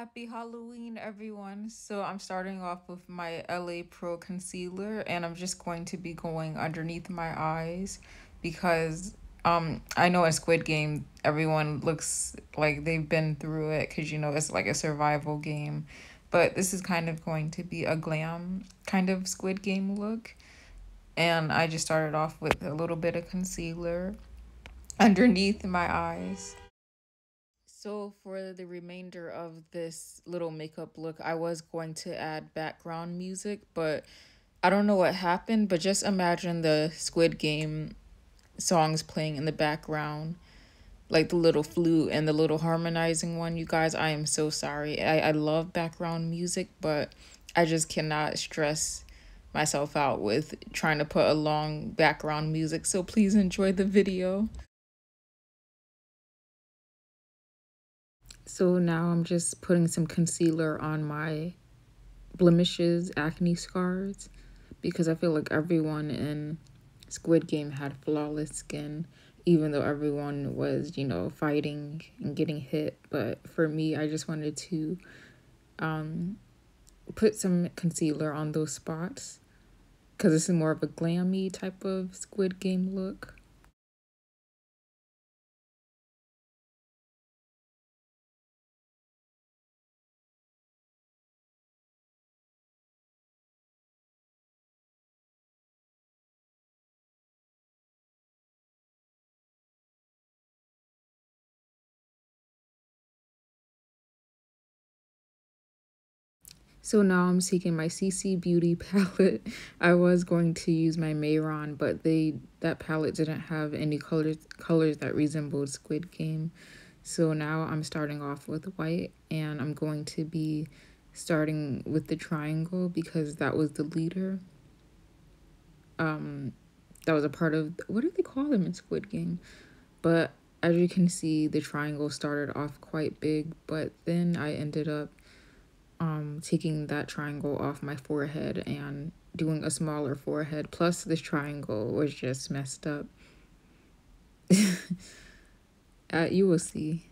Happy Halloween, everyone. So I'm starting off with my LA Pro concealer and I'm just going to be going underneath my eyes because I know in Squid Game everyone looks like they've been through it because it's like a survival game. But this is kind of going to be a glam kind of Squid Game look. And I just started off with a little bit of concealer underneath my eyes. So for the remainder of this little makeup look, I was going to add background music, but I don't know what happened, but just imagine the Squid Game songs playing in the background, like the little flute and the little harmonizing one. You guys, I am so sorry. I love background music, but I just cannot stress myself out with trying to put a long background music. So please enjoy the video. So now I'm just putting some concealer on my blemishes, acne scars, because I feel like everyone in Squid Game had flawless skin, even though everyone was, fighting and getting hit. But for me, I just wanted to put some concealer on those spots because this is more of a glammy type of Squid Game look. So now I'm taking my CC Beauty palette. I was going to use my Mayron, but that palette didn't have any colors that resembled Squid Game. So now I'm starting off with white and I'm going to be starting with the triangle because that was the leader. That was a part of, what do they call them in Squid Game? But as you can see, the triangle started off quite big, but then I ended up taking that triangle off my forehead and doing a smaller forehead. Plus, this triangle was just messed up. You will see.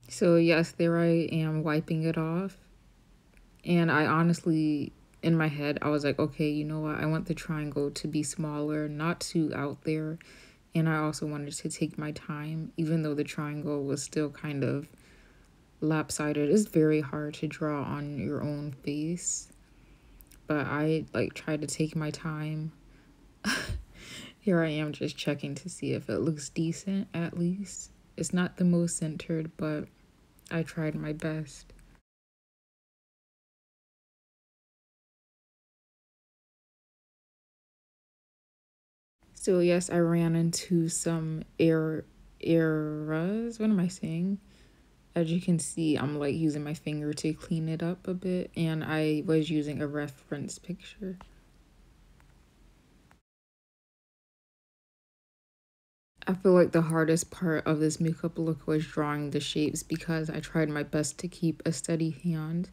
So, yes, there I am wiping it off. And I honestly, in my head, I was like, okay, you know what? I want the triangle to be smaller, not too out there. And I also wanted to take my time, even though the triangle was still kind of lopsided. It's very hard to draw on your own face. But I like tried to take my time. Here I am just checking to see if it looks decent at least. It's not the most centered, but I tried my best. So yes, I ran into some errors. What am I saying? As you can see, I'm like using my finger to clean it up a bit, and I was using a reference picture. I feel like the hardest part of this makeup look was drawing the shapes because I tried my best to keep a steady hand,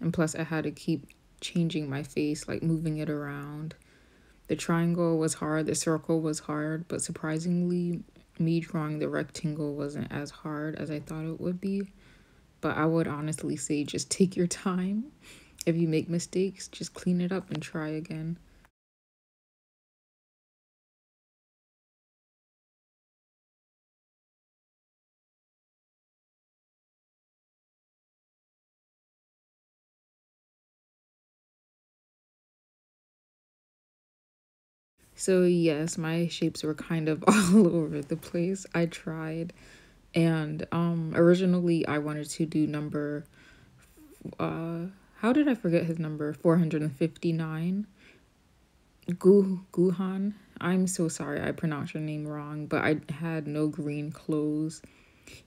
and plus I had to keep changing my face, like moving it around. The triangle was hard, the circle was hard, but surprisingly, me drawing the rectangle wasn't as hard as I thought it would be. But I would honestly say just take your time. If you make mistakes, just clean it up and try again. So yes, my shapes were kind of all over the place. I tried, and originally I wanted to do number how did I forget his number? 459. Guhan. I'm so sorry I pronounced your name wrong, but I had no green clothes.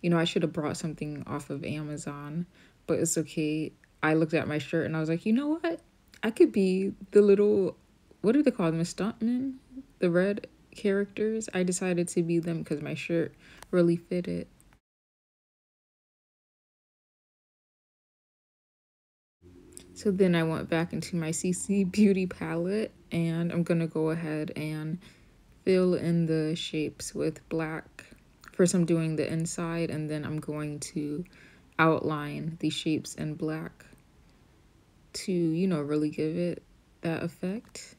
I should have brought something off of Amazon, but it's okay. I looked at my shirt and I was like, you know what? I could be the little, what do they call them? Stuntmen? The red characters. I decided to be them because my shirt really fitted. So then I went back into my CC Beauty palette and I'm gonna go ahead and fill in the shapes with black. First I'm doing the inside and then I'm going to outline the shapes in black to, really give it that effect.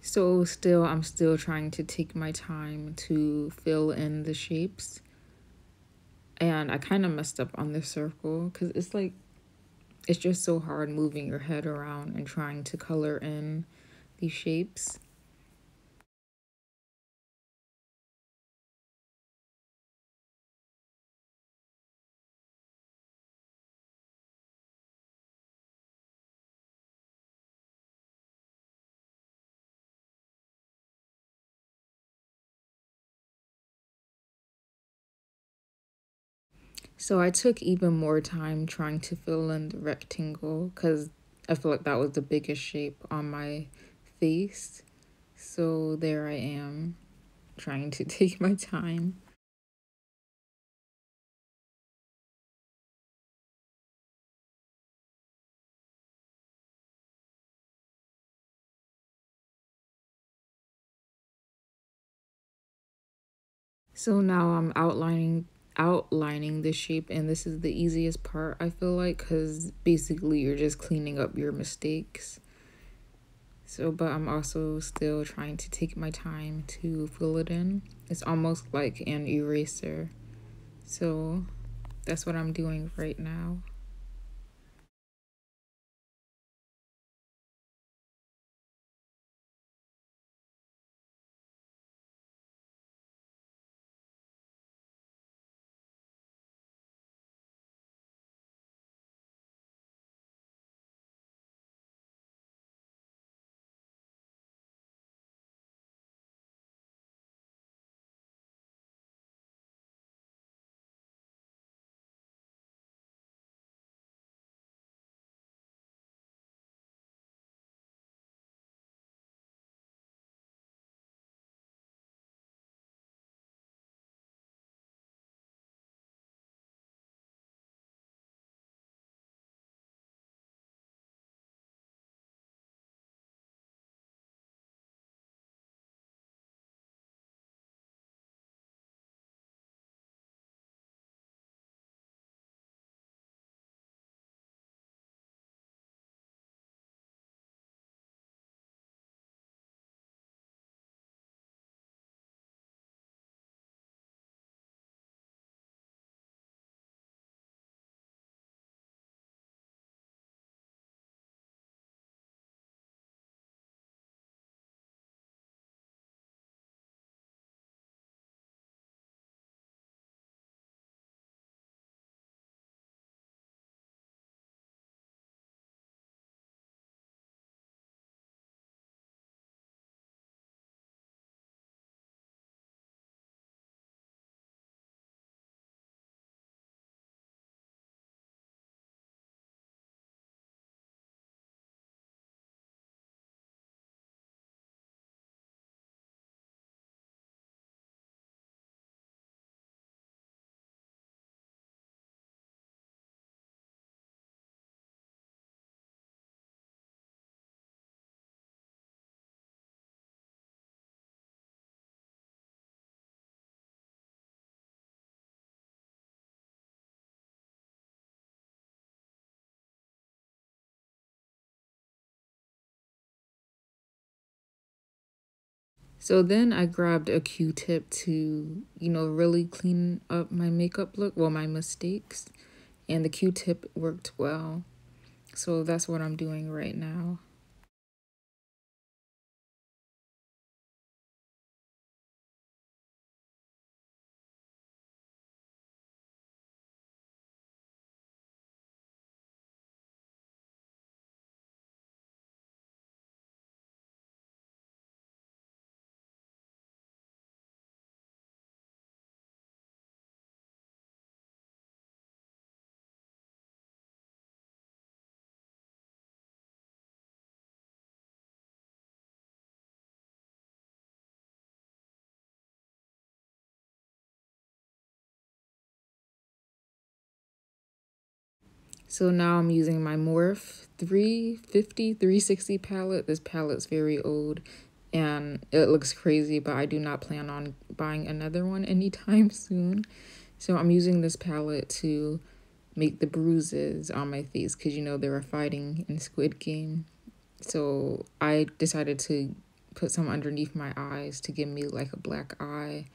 So still, I'm still trying to take my time to fill in the shapes. And I kind of messed up on the circle because it's like, it's just so hard moving your head around and trying to color in these shapes. So I took even more time trying to fill in the rectangle because I feel like that was the biggest shape on my face. So there I am trying to take my time. So now I'm outlining the shape and this is the easiest part I feel like cuz basically you're just cleaning up your mistakes. So but I'm also still trying to take my time to fill it in. It's almost like an eraser. So that's what I'm doing right now. So then I grabbed a Q-tip to, really clean up my makeup look, well, my mistakes, and the Q-tip worked well. So that's what I'm doing right now. So now I'm using my Morph 350, 360 palette. This palette's very old and it looks crazy, but I do not plan on buying another one anytime soon. So I'm using this palette to make the bruises on my face because you know they were fighting in Squid Game. So I decided to put some underneath my eyes to give me like a black eye,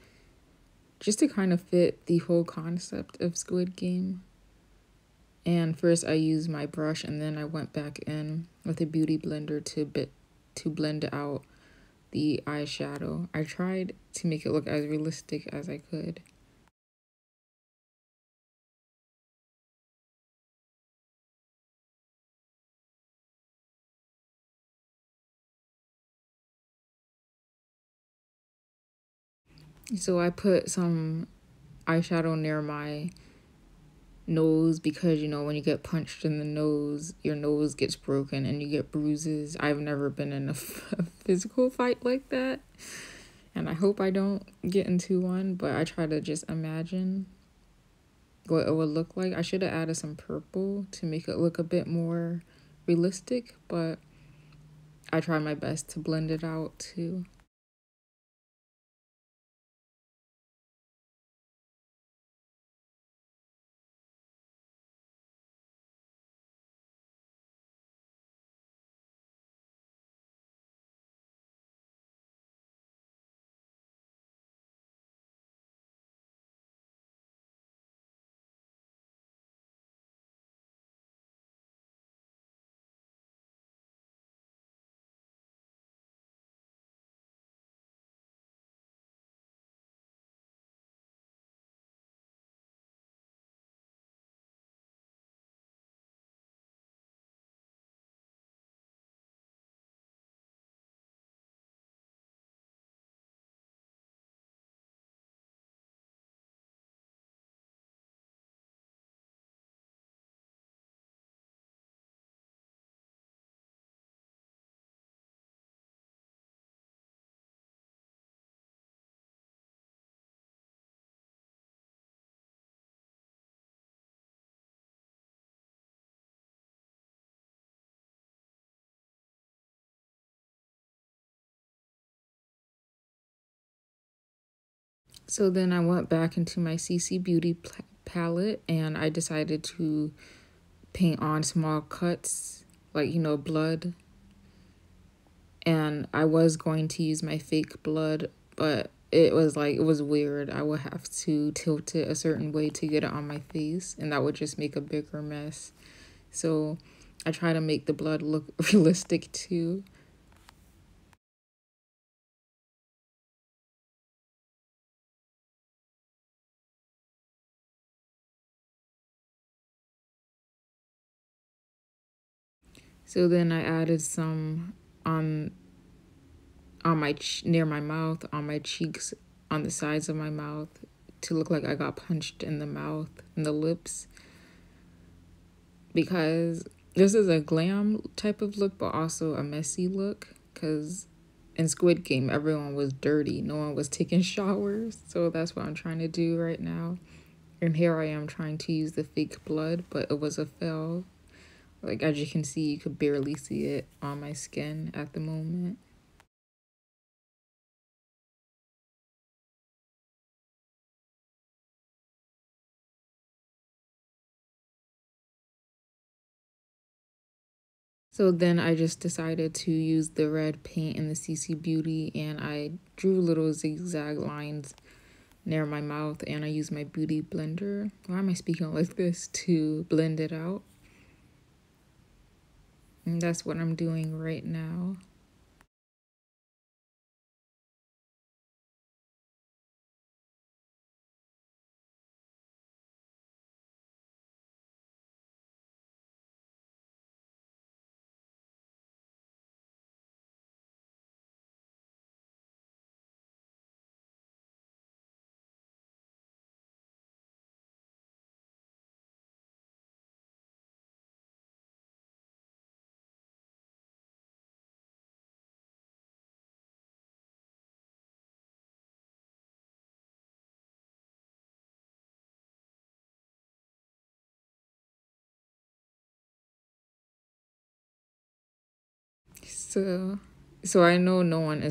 just to kind of fit the whole concept of Squid Game. And first I used my brush and then I went back in with a beauty blender to blend out the eyeshadow. I tried to make it look as realistic as I could. So I put some eyeshadow near my nose because you know when you get punched in the nose, your nose gets broken and you get bruises. I've never been in a physical fight like that, and I hope I don't get into one, but I try to just imagine what it would look like. I should have added some purple to make it look a bit more realistic, but I try my best to blend it out too. So then I went back into my CC Beauty palette and I decided to paint on small cuts, like, you know, blood. And I was going to use my fake blood, but it was weird. I would have to tilt it a certain way to get it on my face, and that would just make a bigger mess. So I try to make the blood look realistic too. So then I added some on near my mouth, on my cheeks, on the sides of my mouth to look like I got punched in the mouth and the lips because this is a glam type of look but also a messy look because in Squid Game everyone was dirty. No one was taking showers. So that's what I'm trying to do right now. And here I am trying to use the fake blood, but it was a fail. Like as you can see, you could barely see it on my skin at the moment. So then I just decided to use the red paint in the CC Beauty and I drew little zigzag lines near my mouth and I used my beauty blender. Why am I speaking like this? To blend it out. And that's what I'm doing right now. So, so I know no one in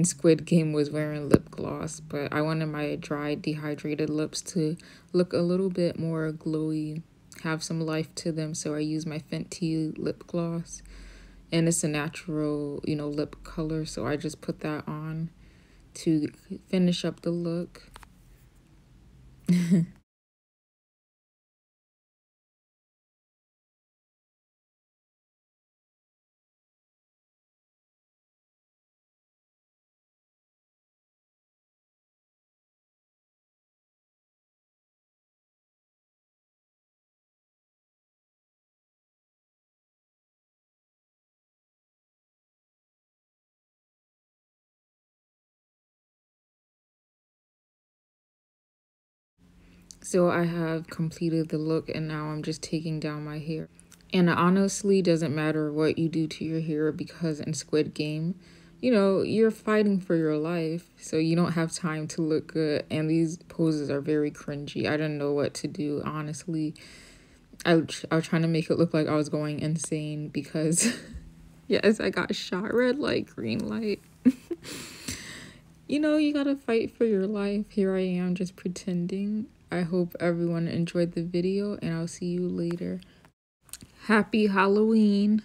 Squid Game was wearing lip gloss, but I wanted my dry, dehydrated lips to look a little bit more glowy, have some life to them. So I use my Fenty lip gloss, and it's a natural, lip color. So I just put that on to finish up the look. So I have completed the look, and now I'm just taking down my hair. And it honestly doesn't matter what you do to your hair, because in Squid Game, you're fighting for your life. So you don't have time to look good. And these poses are very cringy. I didn't know what to do, honestly. I was trying to make it look like I was going insane because, yes, I got shot. Red light, green light. You gotta fight for your life. Here I am just pretending. I hope everyone enjoyed the video, and I'll see you later. Happy Halloween.